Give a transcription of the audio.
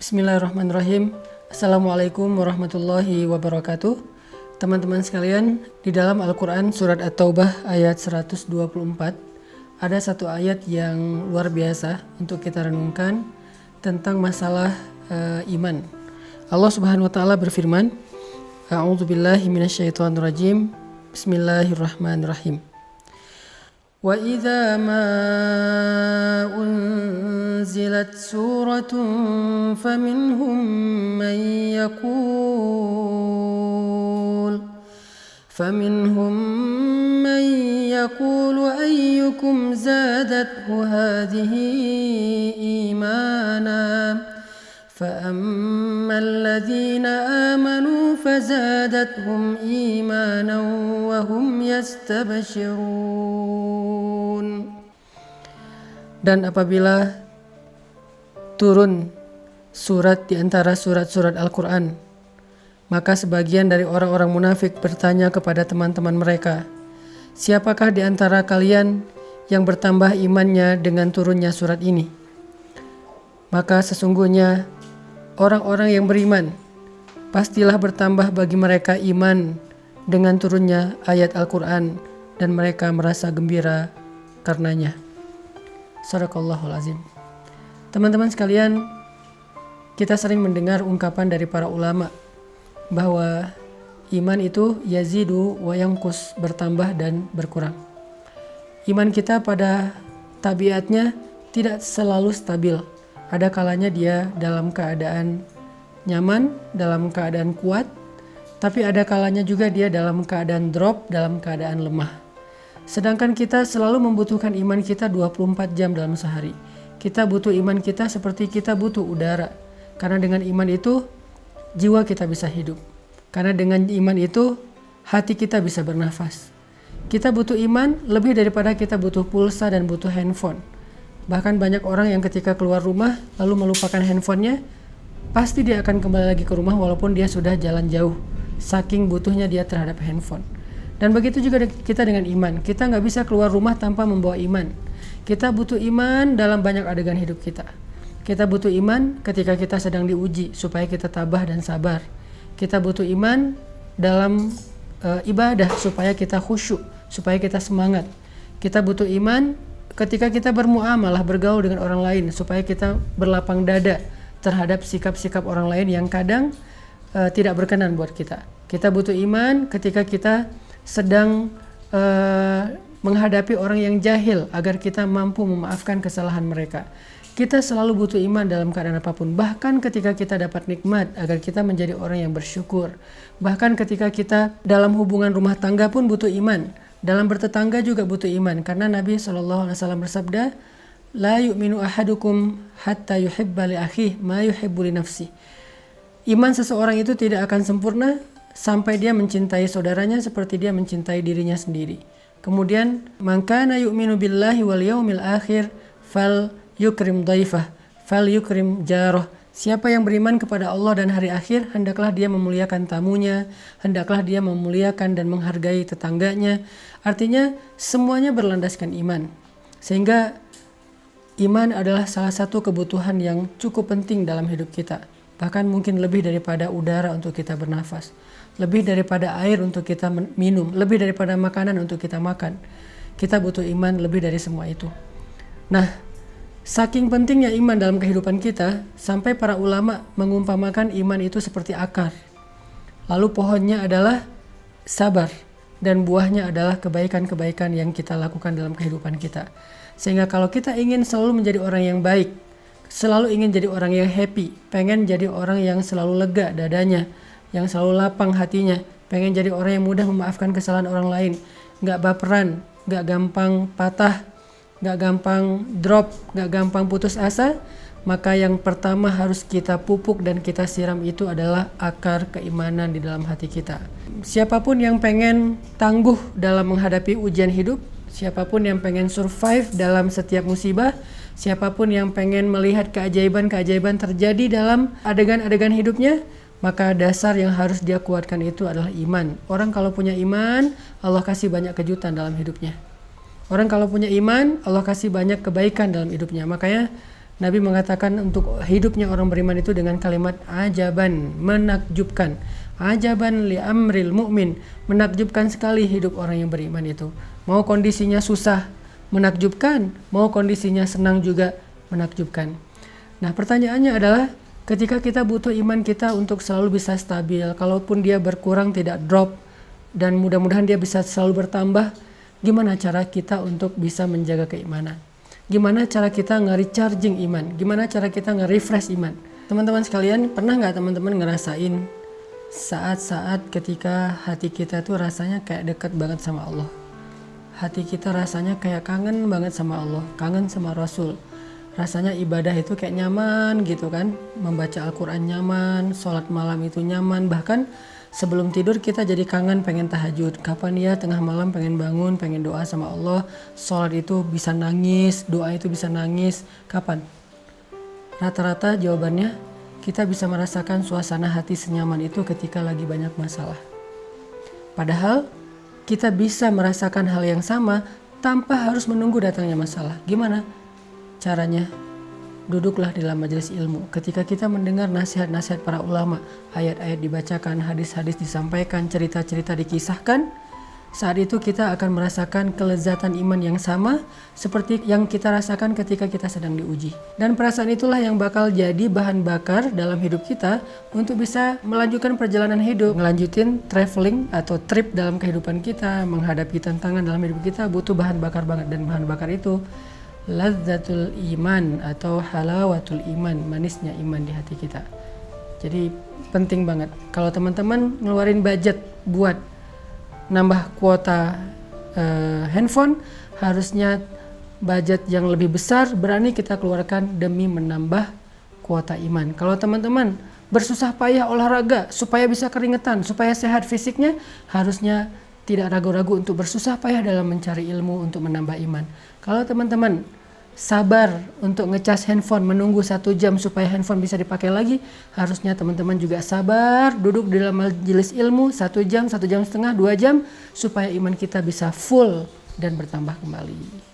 Bismillahirrahmanirrahim. Assalamualaikum warahmatullahi wabarakatuh. Teman-teman sekalian, di dalam Al-Quran surat At-Taubah ayat 124 ada satu ayat yang luar biasa untuk kita renungkan tentang masalah iman. Allah Subhanahu wa taala berfirman, A'udzubillahi minasyaitonirrajim. Bismillahirrahmanirrahim. Wa idza ma unzilat suratun faminhum man yaqulu ayyukum zadathu hadhihi imana فأما الذين آمنوا فزادتهم إيمانا وهم يستبشرون. Dan apabila turun surat di antara surat-surat Al-Quran, maka sebagian dari orang-orang munafik bertanya kepada teman-teman mereka, siapakah di antara kalian yang bertambah imannya dengan turunnya surat ini? Maka sesungguhnya orang-orang yang beriman pastilah bertambah bagi mereka iman dengan turunnya ayat Al-Quran dan mereka merasa gembira karenanya. Shadaqallahul azim. Teman-teman sekalian, kita sering mendengar ungkapan dari para ulama bahwa iman itu yazidu wa yanqus, bertambah dan berkurang. Iman kita pada tabiatnya tidak selalu stabil. Ada kalanya dia dalam keadaan nyaman, dalam keadaan kuat, tapi ada kalanya juga dia dalam keadaan drop, dalam keadaan lemah. Sedangkan kita selalu membutuhkan iman kita 24 jam dalam sehari. Kita butuh iman kita seperti kita butuh udara. Karena dengan iman itu jiwa kita bisa hidup. Karena dengan iman itu hati kita bisa bernafas. Kita butuh iman lebih daripada kita butuh pulsa dan butuh handphone. Bahkan banyak orang yang ketika keluar rumah lalu melupakan handphonenya, pasti dia akan kembali lagi ke rumah walaupun dia sudah jalan jauh, saking butuhnya dia terhadap handphone. Dan begitu juga kita dengan iman. Kita nggak bisa keluar rumah tanpa membawa iman. Kita butuh iman dalam banyak adegan hidup kita. Kita butuh iman ketika kita sedang diuji supaya kita tabah dan sabar. Kita butuh iman dalam ibadah supaya kita khusyuk, supaya kita semangat. Kita butuh iman ketika kita bermuamalah, bergaul dengan orang lain supaya kita berlapang dada terhadap sikap-sikap orang lain yang kadang tidak berkenan buat kita. Kita butuh iman ketika kita sedang menghadapi orang yang jahil agar kita mampu memaafkan kesalahan mereka. Kita selalu butuh iman dalam keadaan apapun. Bahkan ketika kita dapat nikmat agar kita menjadi orang yang bersyukur. Bahkan ketika kita dalam hubungan rumah tangga pun butuh iman. Dalam bertetangga juga butuh iman, karena Nabi SAW bersabda, La yu'minu ahadukum hatta yuhibba li akhihi ma yuhibbu li nafsi. Iman seseorang itu tidak akan sempurna sampai dia mencintai saudaranya seperti dia mencintai dirinya sendiri. Kemudian, man kana yu'minu billahi wal yaumil akhir fal yukrim dhaifah, fal yukrim jarah. Siapa yang beriman kepada Allah dan hari akhir, hendaklah dia memuliakan tamunya, hendaklah dia memuliakan dan menghargai tetangganya. Artinya semuanya berlandaskan iman. Sehingga iman adalah salah satu kebutuhan yang cukup penting dalam hidup kita. Bahkan mungkin lebih daripada udara untuk kita bernafas, lebih daripada air untuk kita minum, lebih daripada makanan untuk kita makan. Kita butuh iman lebih dari semua itu. Nah, saking pentingnya iman dalam kehidupan kita, sampai para ulama mengumpamakan iman itu seperti akar. Lalu pohonnya adalah sabar, dan buahnya adalah kebaikan-kebaikan yang kita lakukan dalam kehidupan kita. Sehingga kalau kita ingin selalu menjadi orang yang baik, selalu ingin jadi orang yang happy, pengen jadi orang yang selalu lega dadanya, yang selalu lapang hatinya, pengen jadi orang yang mudah memaafkan kesalahan orang lain, gak baperan, gak gampang patah, gak gampang drop, gak gampang putus asa, maka yang pertama harus kita pupuk dan kita siram itu adalah akar keimanan di dalam hati kita. Siapapun yang pengen tangguh dalam menghadapi ujian hidup, siapapun yang pengen survive dalam setiap musibah, siapapun yang pengen melihat keajaiban-keajaiban terjadi dalam adegan-adegan hidupnya, maka dasar yang harus dia kuatkan itu adalah iman. Orang kalau punya iman, Allah kasih banyak kejutan dalam hidupnya. Orang kalau punya iman, Allah kasih banyak kebaikan dalam hidupnya. Makanya Nabi mengatakan untuk hidupnya orang beriman itu dengan kalimat ajaban, menakjubkan. Ajaban li amril mu'min, menakjubkan sekali hidup orang yang beriman itu. Mau kondisinya susah, menakjubkan. Mau kondisinya senang juga, menakjubkan. Nah, pertanyaannya adalah ketika kita butuh iman kita untuk selalu bisa stabil, kalaupun dia berkurang tidak drop, dan mudah-mudahan dia bisa selalu bertambah, gimana cara kita untuk bisa menjaga keimanan? Gimana cara kita nge-recharging iman? Gimana cara kita nge-refresh iman? Teman-teman sekalian, pernah nggak teman-teman ngerasain saat-saat ketika hati kita tuh rasanya kayak dekat banget sama Allah? Hati kita rasanya kayak kangen banget sama Allah, kangen sama Rasul. Rasanya ibadah itu kayak nyaman gitu kan, membaca Al-Quran nyaman, sholat malam itu nyaman, bahkan sebelum tidur kita jadi kangen pengen tahajud. Kapan ya tengah malam pengen bangun, pengen doa sama Allah, sholat itu bisa nangis, doa itu bisa nangis. Kapan? Rata-rata jawabannya kita bisa merasakan suasana hati senyaman itu ketika lagi banyak masalah. Padahal kita bisa merasakan hal yang sama tanpa harus menunggu datangnya masalah. Gimana caranya? Duduklah di dalam majelis ilmu. Ketika kita mendengar nasihat-nasihat para ulama, ayat-ayat dibacakan, hadis-hadis disampaikan, cerita-cerita dikisahkan, saat itu kita akan merasakan kelezatan iman yang sama seperti yang kita rasakan ketika kita sedang diuji. Dan perasaan itulah yang bakal jadi bahan bakar dalam hidup kita untuk bisa melanjutkan perjalanan hidup, melanjutin traveling atau trip dalam kehidupan kita, menghadapi tantangan dalam hidup kita butuh bahan bakar banget. Dan bahan bakar itu lazzatul iman atau halawatul iman, manisnya iman di hati kita. Jadi penting banget kalau teman-teman ngeluarin budget buat nambah kuota handphone, harusnya budget yang lebih besar berani kita keluarkan demi menambah kuota iman. Kalau teman-teman bersusah payah olahraga supaya bisa keringetan, supaya sehat fisiknya, harusnya tidak ragu-ragu untuk bersusah payah dalam mencari ilmu untuk menambah iman. Kalau teman-teman sabar untuk ngecas handphone, menunggu 1 jam supaya handphone bisa dipakai lagi, harusnya teman-teman juga sabar duduk di dalam majelis ilmu 1 jam, 1,5 jam, 2 jam, supaya iman kita bisa full dan bertambah kembali.